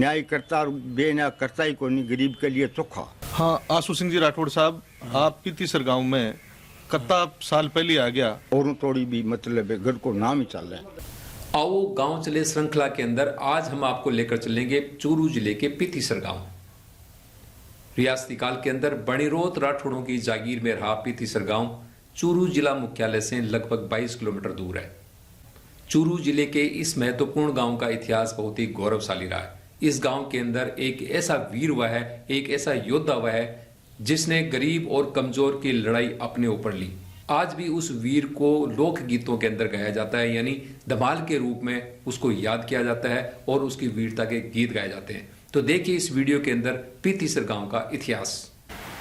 न्याय करता और बेन्याय करता ही कोई नहीं, गरीब के लिए चोखा। हाँ, आशू सिंह जी राठौड़ साहब, आप पीतीसर गांव में कत्ता साल पहले आ गया और थोड़ी भी मतलब गढ़ को नाम ही चल रहा है। आओ गांव चले श्रृंखला के अंदर आज हम आपको लेकर चलेंगे चूरू जिले के पीतीसर गांव। रियासती काल के अंदर बणिरोत राठौड़ों की जागीर में रहा पीतीसर गांव चूरू जिला मुख्यालय से लगभग 22 किलोमीटर दूर है। चूरू जिले के इस महत्वपूर्ण गांव का इतिहास बहुत ही गौरवशाली रहा है। इस गांव के अंदर एक ऐसा वीर हुआ है, एक ऐसा योद्धा हुआ है जिसने गरीब और कमजोर की लड़ाई अपने ऊपर ली। आज भी उस वीर को लोक गीतों के अंदर गाया जाता है, यानी धमाल के रूप में उसको याद किया जाता है और उसकी वीरता के गीत गाए जाते हैं। तो देखिए इस वीडियो के अंदर पीतीसर गांव का इतिहास।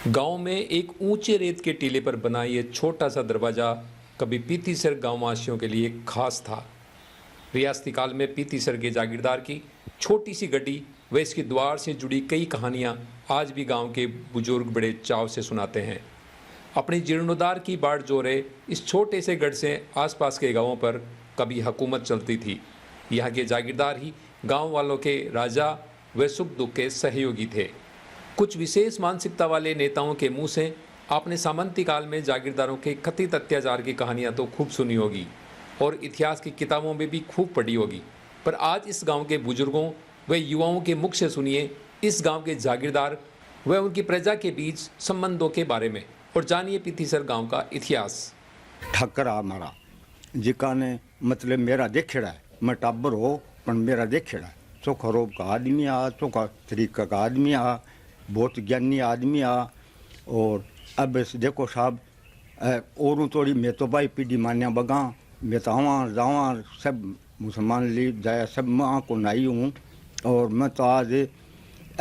गांव में एक ऊंचे रेत के टीले पर बना ये छोटा सा दरवाजा कभी पीतीसर गांववासियों के लिए खास था। रियासती काल में पीतीसर के जागीरदार की छोटी सी गड्डी व इसके द्वार से जुड़ी कई कहानियां आज भी गांव के बुजुर्ग बड़े चाव से सुनाते हैं। अपनी जीर्णोद्धार की बाढ़ जोरे इस छोटे से गढ़ से आसपास के गांवों पर कभी हुकूमत चलती थी। यहाँ के जागीरदार ही गांव वालों के राजा व सुख दुख के सहयोगी थे। कुछ विशेष मानसिकता वाले नेताओं के मुंह से आपने सामंती काल में जागीरदारों के कथित अत्याचार की कहानियां तो खूब सुनी होगी और इतिहास की किताबों में भी खूब पढ़ी होगी, पर आज इस गांव के बुजुर्गों व युवाओं के मुख से सुनिए इस गांव के जागीरदार व उनकी प्रजा के बीच संबंधों के बारे में और जानिए पीतीसर गांव का इतिहास। ठक्कर हमारा जिका ने मतलब मेरा देखड़ा है, मैं टाबर हो पर मेरा देखड़ा है। चोखा रोब का आदमी आ, चोखा तरीका का आदमी आ, बहुत ज्ञानी आदमी आ। और अब देखो साहब और थोड़ी मैं तो भाई पीढ़ी मान्या बगा मैं तो आवा जावा सब मुसलमान ली जाया सब मैं को नाई हूँ। और मैं तो आज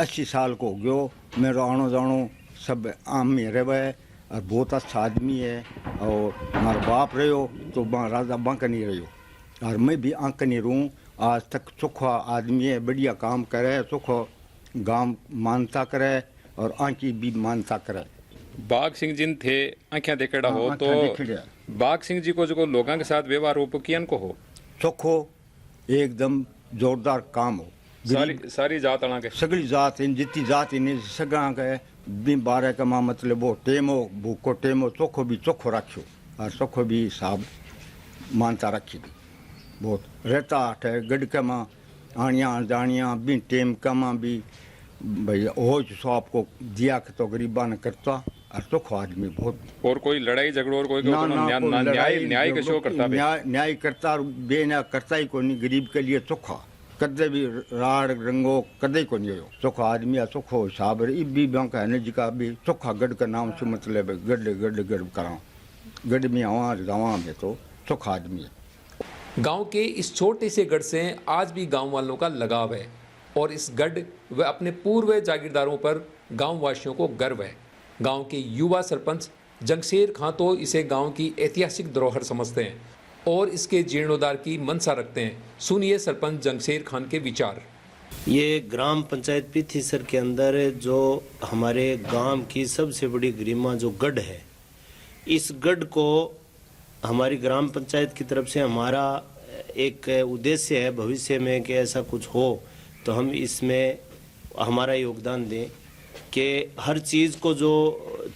80 साल को हो गयो, मेरा आनो जानो सब आम में रहे और बहुत अच्छा आदमी है। और हमारा बाप रहो तो राजा बांक नहीं रहो और मैं भी आंक नहीं रहूँ। आज तक चोखा आदमी है, बढ़िया काम करे, चोखा गांव मानता करे और आंकी भी मानता करे। बाघ सिंह जिन थे आंखें देखड़ा हो तो बाघ सिंह जी को जो लोगों के साथ व्यवहार हो कियन को हो चोखो एकदम जोरदार काम हो। सारी जात के सगली जात इन जितनी जात इन सगा के भी बारह का माँ मतलब वो टेम हो भूखो टेम हो चोखो भी चोखो रखो और चोखो भी साहब मानता रखी भी बहुत रहता है। गढ़ के माँ आनिया जानिया भी टेम का माँ भी भाई हो सो आपको दिया के तो गरीबा ने करता और चोखो आदमी बहुत। और कोई लड़ाई झगड़ो और कोई न्याय के शो करता न्याय करता और बेन्याय करता ही कोई नहीं, गरीब के लिए चोखा कदे भी राड़ रंगो कदे को नहीं हो। चोखा आदमी आ चोखो हिसाब भी बैंक है जी का भी चोखा गढ़ का नाम से मतलब गढ़ गढ़ गढ़ करा गढ़ में आवा गाँव में तो चोखा आदमी है। गांव के इस छोटे से गढ़ से आज भी गांव वालों का लगाव है और इस गढ़ व अपने पूर्व जागीरदारों पर गांव वासियों को गर्व है। गांव के युवा सरपंच जंगशेर खां तो इसे गांव की ऐतिहासिक धरोहर समझते हैं और इसके जीर्णोद्धार की मनसा रखते हैं। सुनिए सरपंच जंगशेर खान के विचार। ये ग्राम पंचायत पीतीसर के अंदर जो हमारे गांव की सबसे बड़ी गरिमा जो गढ़ है, इस गढ़ को हमारी ग्राम पंचायत की तरफ से हमारा एक उद्देश्य है भविष्य में कि ऐसा कुछ हो तो हम इसमें हमारा योगदान दें कि हर चीज़ को जो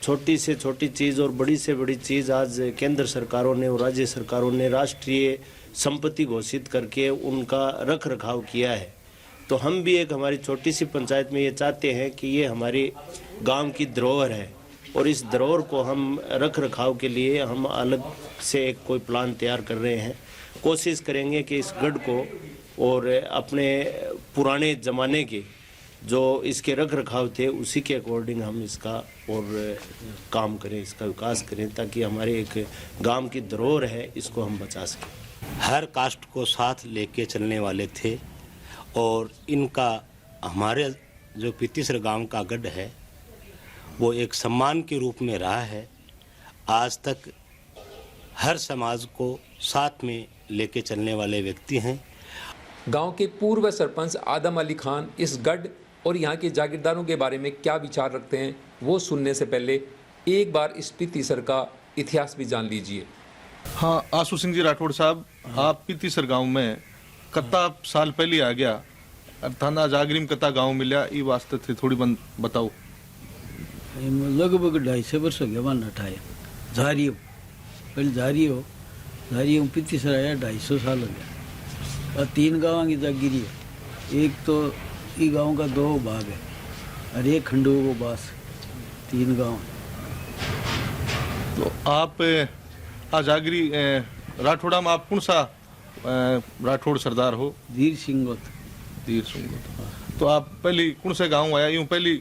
छोटी से छोटी चीज़ और बड़ी से बड़ी चीज़ आज केंद्र सरकारों ने और राज्य सरकारों ने राष्ट्रीय संपत्ति घोषित करके उनका रख रखाव किया है। तो हम भी एक हमारी छोटी सी पंचायत में ये चाहते हैं कि ये हमारी गांव की धरोहर है और इस धरोहर को हम रख रखाव के लिए हम अलग से एक कोई प्लान तैयार कर रहे हैं। कोशिश करेंगे कि इस गढ़ को और अपने पुराने ज़माने के जो इसके रख रखाव थे उसी के अकॉर्डिंग हम इसका और काम करें, इसका विकास करें ताकि हमारे एक गांव की धरोहर है इसको हम बचा सकें। हर कास्ट को साथ लेके चलने वाले थे और इनका हमारे जो पीतीसर गांव का गढ़ है वो एक सम्मान के रूप में रहा है। आज तक हर समाज को साथ में लेके चलने वाले व्यक्ति हैं। गांव के पूर्व सरपंच आदम अली खान इस गढ़ और यहाँ के जागीरदारों के बारे में क्या विचार रखते हैं वो सुनने से पहले एक बार इस पीतीसर का इतिहास भी जान लीजिए। हाँ, आशू सिंह जी राठौड़ साहब, आप पीतीसर गांव में कत्ता साल पहले आ गया थाना जागरीम कता गांव मिल्या ई वास्ते थे थोड़ी बताओ। लगभग 250 वर्ष हो गया वहाँ उठाया झारियो, पहले झारियो पीती सर आया 250 साल हो गया। और 3 गाँव की जागीरी है, एक तो ई गांव का 2 भाग है और एक खंडो को बास, 3 गांव। तो आप जागरी राठौड़ा में आप कौन सा राठौड़ सरदार हो? धीर सिंह गोत। धीर सिंह गोत। तो आप पहली कौन से गांव आया? यूं पहली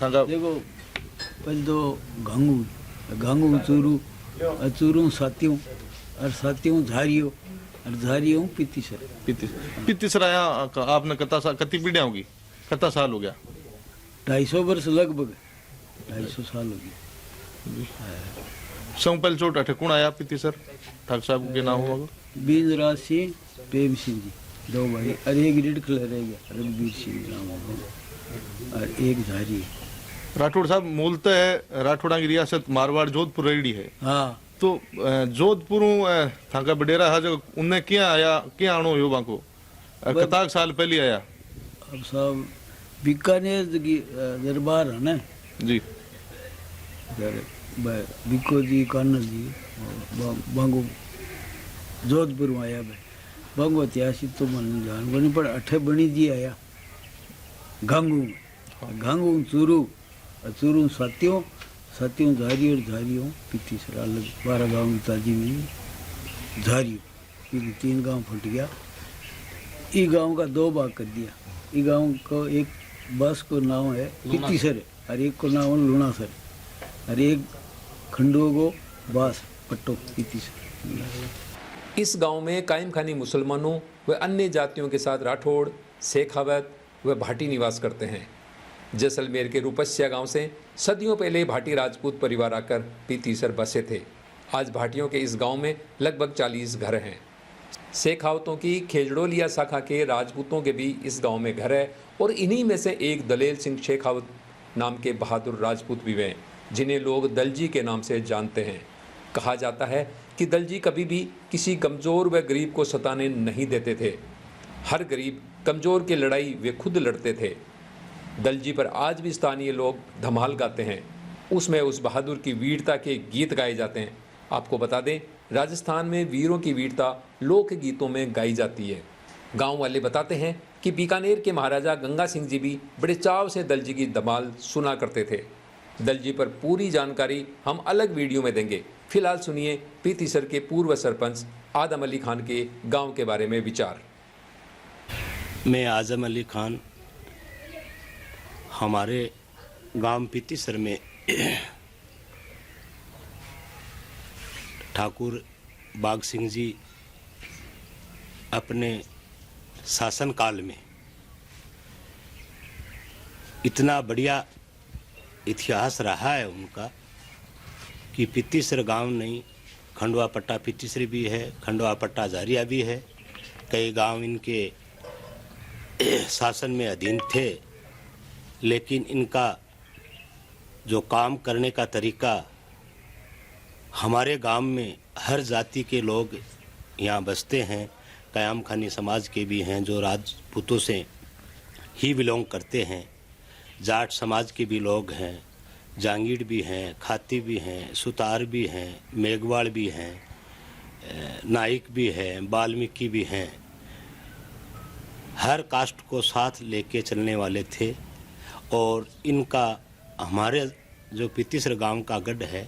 थांगा देखो पहले तो गांगू चूरू सातियों और सातियों झारियों और झारियों पितीसर आया आपने कती पीढ़ियां होगी, कता साल हो गया? 250 वर्ष लगभग 250 साल हो गए। संपल चोट अठे कौन आया पितीसर? ठाकुर साहब के नाम होगा? बीजराज सिंह, प्रेम सिंह जी 2 भाई और एक रेड कलर रह गया रघुवीर सिंह नाम होगा और एक झारी। राठौड़ साहब मूलतः राठौड़ा की रियासत मारवाड़ जोधपुर रेडी है। हाँ तो जोधपुर थाका बडेरा है जो उनने क्या आया, क्या आणो यो बाको कताक साल पहले आया? अब साहब बीकानेर की दरबार है ना जी, बीको जी कानल जी बांगो जोधपुर में आया भाई। बांगो ऐतिहासिक तो मन जान बनी पर अठे बनी जी आया गांगू चूरू सातियों झारी और झारियों पितीसर अलग 12 गाँव की ताजी में झारियों ये 3 गांव फट गया। ई गांव का 2 भाग कर दिया। ई गांव को एक बस को नाम है पितीसर और एक को नाम है लुणासर और एक खंडो को बास पट्टो पितीसर। इस गांव में कायम खानी मुसलमानों व अन्य जातियों के साथ राठौड़, शेखावत व भाटी निवास करते हैं। जैसलमेर के रूपस्या गांव से सदियों पहले भाटी राजपूत परिवार आकर पितीसर बसे थे। आज भाटियों के इस गांव में लगभग 40 घर हैं। शेखावतों की खेजड़ोलिया शाखा के राजपूतों के भी इस गांव में घर है और इन्हीं में से एक दलेल सिंह शेखावत नाम के बहादुर राजपूत भी हैं, जिन्हें लोग दलजी के नाम से जानते हैं। कहा जाता है कि दलजी कभी भी किसी कमज़ोर व गरीब को सताने नहीं देते थे। हर गरीब कमज़ोर की लड़ाई वे खुद लड़ते थे। दलजी पर आज भी स्थानीय लोग धमाल गाते हैं, उसमें उस बहादुर की वीरता के गीत गाए जाते हैं। आपको बता दें, राजस्थान में वीरों की वीरता लोक गीतों में गाई जाती है। गांव वाले बताते हैं कि बीकानेर के महाराजा गंगा सिंह जी भी बड़े चाव से दलजी की धमाल सुना करते थे। दलजी पर पूरी जानकारी हम अलग वीडियो में देंगे। फिलहाल सुनिए पितीसर के पूर्व सरपंच आदम अली खान के गांव के बारे में विचार। मैं आजम अली खान, हमारे गांव पितीसर में ठाकुर बाग सिंह जी अपने शासनकाल में इतना बढ़िया इतिहास रहा है उनका कि पितीसर गांव नहीं, खंडवा पट्टा पितीसर भी है, खंडवा पट्टा झारिया भी है। कई गांव इनके शासन में अधीन थे, लेकिन इनका जो काम करने का तरीका, हमारे गांव में हर जाति के लोग यहाँ बसते हैं। कयाम खानी समाज के भी हैं जो राजपूतों से ही बिलोंग करते हैं, जाट समाज के भी लोग हैं, जांगीड़ भी हैं, खाती भी हैं, सुतार भी हैं, मेघवाड़ भी हैं, नाइक भी हैं, वाल्मीकि भी हैं। हर कास्ट को साथ लेके चलने वाले थे और इनका हमारे जो पितीसर गांव का गढ़ है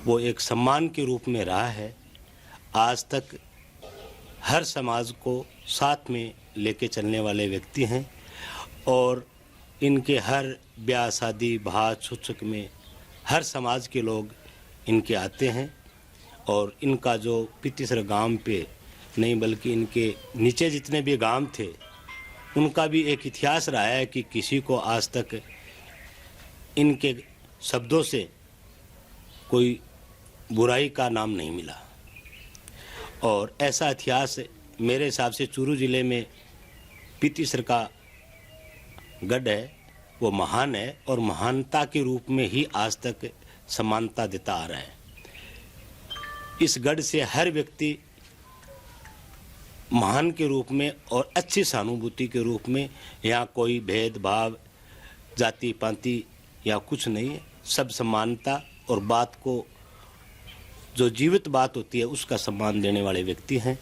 वो एक सम्मान के रूप में रहा है। आज तक हर समाज को साथ में लेके चलने वाले व्यक्ति हैं और इनके हर ब्याह शादी भात छुच्छक में हर समाज के लोग इनके आते हैं। और इनका जो पितीसर गांव पे नहीं बल्कि इनके नीचे जितने भी गांव थे उनका भी एक इतिहास रहा है कि किसी को आज तक इनके शब्दों से कोई बुराई का नाम नहीं मिला। और ऐसा इतिहास मेरे हिसाब से चूरू जिले में पितीसर का गढ़ है वो महान है और महानता के रूप में ही आज तक समानता देता आ रहा है। इस गढ़ से हर व्यक्ति महान के रूप में और अच्छी सहानुभूति के रूप में। यहाँ कोई भेदभाव जाति पाति या कुछ नहीं है, सब समानता और बात को जो जीवित बात होती है उसका सम्मान देने वाले व्यक्ति हैं।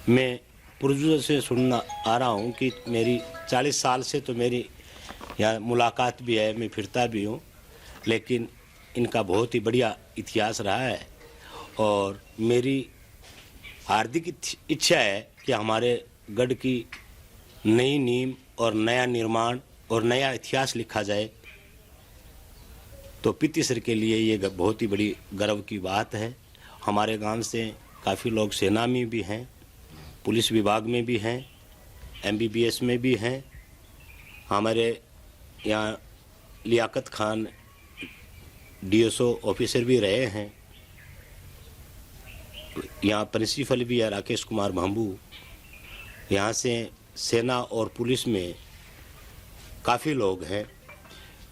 मैं पूर्वजों से सुनना आ रहा हूँ कि मेरी 40 साल से तो मेरी यहाँ मुलाकात भी है, मैं फिरता भी हूँ, लेकिन इनका बहुत ही बढ़िया इतिहास रहा है और मेरी हार्दिक इच्छा है कि हमारे गढ़ की नई नींव और नया निर्माण और नया इतिहास लिखा जाए। तो पीतीसर के लिए ये बहुत ही बड़ी गर्व की बात है। हमारे गांव से काफ़ी लोग सेना में भी हैं, पुलिस विभाग में भी हैं, MBBS में भी हैं। हमारे यहाँ लियाकत खान DSO ऑफिसर भी रहे हैं। यहाँ प्रिंसिपल भी है राकेश कुमार भांबू। यहाँ से सेना और पुलिस में काफ़ी लोग हैं।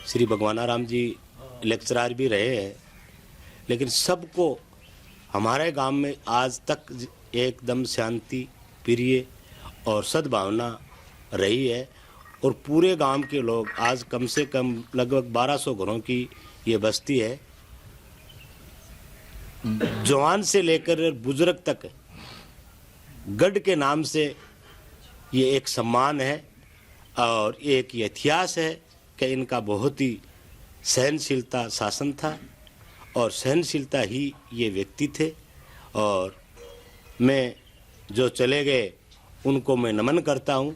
श्री भगवानाराम जी लेक्चरार भी रहे हैं। लेकिन सबको हमारे गांव में आज तक एकदम शांति प्रिय और सद्भावना रही है और पूरे गांव के लोग आज कम से कम लगभग 1200 घरों की ये बस्ती है। जवान से लेकर बुजुर्ग तक गढ़ के नाम से ये एक सम्मान है और एक ये इतिहास है कि इनका बहुत ही सहनशीलता शासन था और सहनशीलता ही ये व्यक्ति थे। और मैं जो चले गए उनको मैं नमन करता हूँ।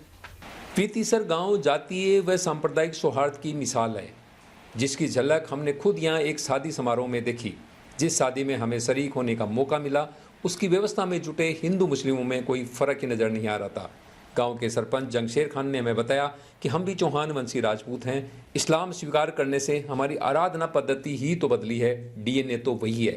पीतीसर गांव जातीय व सांप्रदायिक सौहार्द की मिसाल है, जिसकी झलक हमने खुद यहाँ एक शादी समारोह में देखी। जिस शादी में हमें शरीक होने का मौका मिला, उसकी व्यवस्था में जुटे हिंदू मुस्लिमों में कोई फ़र्क ही नज़र नहीं आ रहा था। गांव के सरपंच जंगशेर खान ने हमें बताया कि हम भी चौहान वंशी राजपूत हैं। इस्लाम स्वीकार करने से हमारी आराधना पद्धति ही तो बदली है, DNA तो वही है।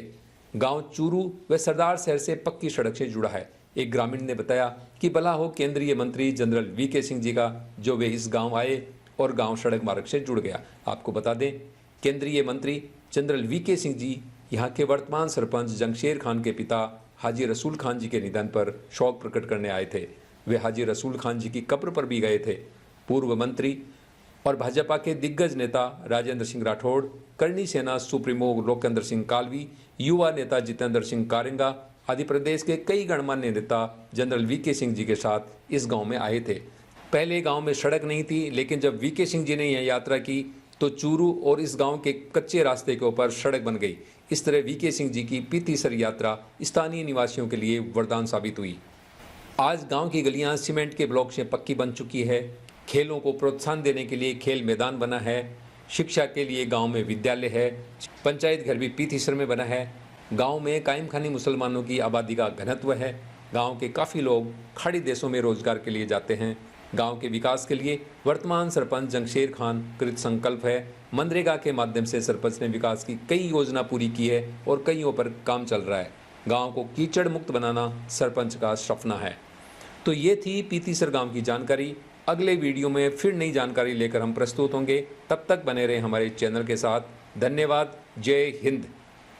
गांव चूरू व सरदार शहर से पक्की सड़क से जुड़ा है। एक ग्रामीण ने बताया कि भला हो केंद्रीय मंत्री जनरल VK सिंह जी का, जो वे इस गाँव आए और गाँव सड़क मार्ग से जुड़ गया। आपको बता दें, केंद्रीय मंत्री जनरल VK सिंह जी यहाँ के वर्तमान सरपंच जंगशेर खान के पिता हाजी रसूल खान जी के निधन पर शोक प्रकट करने आए थे। वे हाजी रसूल खान जी की कब्र पर भी गए थे। पूर्व मंत्री और भाजपा के दिग्गज नेता राजेंद्र सिंह राठौड़, करनी सेना सुप्रीमो लोकेंद्र सिंह कालवी, युवा नेता जितेंद्र सिंह कारेंगा आदि प्रदेश के कई गणमान्य नेता जनरल VK सिंह जी के साथ इस गांव में आए थे। पहले गांव में सड़क नहीं थी, लेकिन जब VK सिंह जी ने यह यात्रा की तो चूरू और इस गांव के कच्चे रास्ते के ऊपर सड़क बन गई। इस तरह VK सिंह जी की पीतीसर यात्रा स्थानीय निवासियों के लिए वरदान साबित हुई। आज गांव की गलियां सीमेंट के ब्लॉक से पक्की बन चुकी है। खेलों को प्रोत्साहन देने के लिए खेल मैदान बना है। शिक्षा के लिए गांव में विद्यालय है। पंचायत घर भी पीतीसर में बना है। गांव में कायम खानी मुसलमानों की आबादी का घनत्व है। गांव के काफ़ी लोग खाड़ी देशों में रोजगार के लिए जाते हैं। गांव के विकास के लिए वर्तमान सरपंच जंगशेर खान कृत संकल्प है। मनरेगा के माध्यम से सरपंच ने विकास की कई योजना पूरी की है और कईयों पर काम चल रहा है। गांव को कीचड़ मुक्त बनाना सरपंच का सपना है। तो ये थी पीतीसर गांव की जानकारी। अगले वीडियो में फिर नई जानकारी लेकर हम प्रस्तुत होंगे। तब तक बने रहें हमारे चैनल के साथ। धन्यवाद। जय हिंद।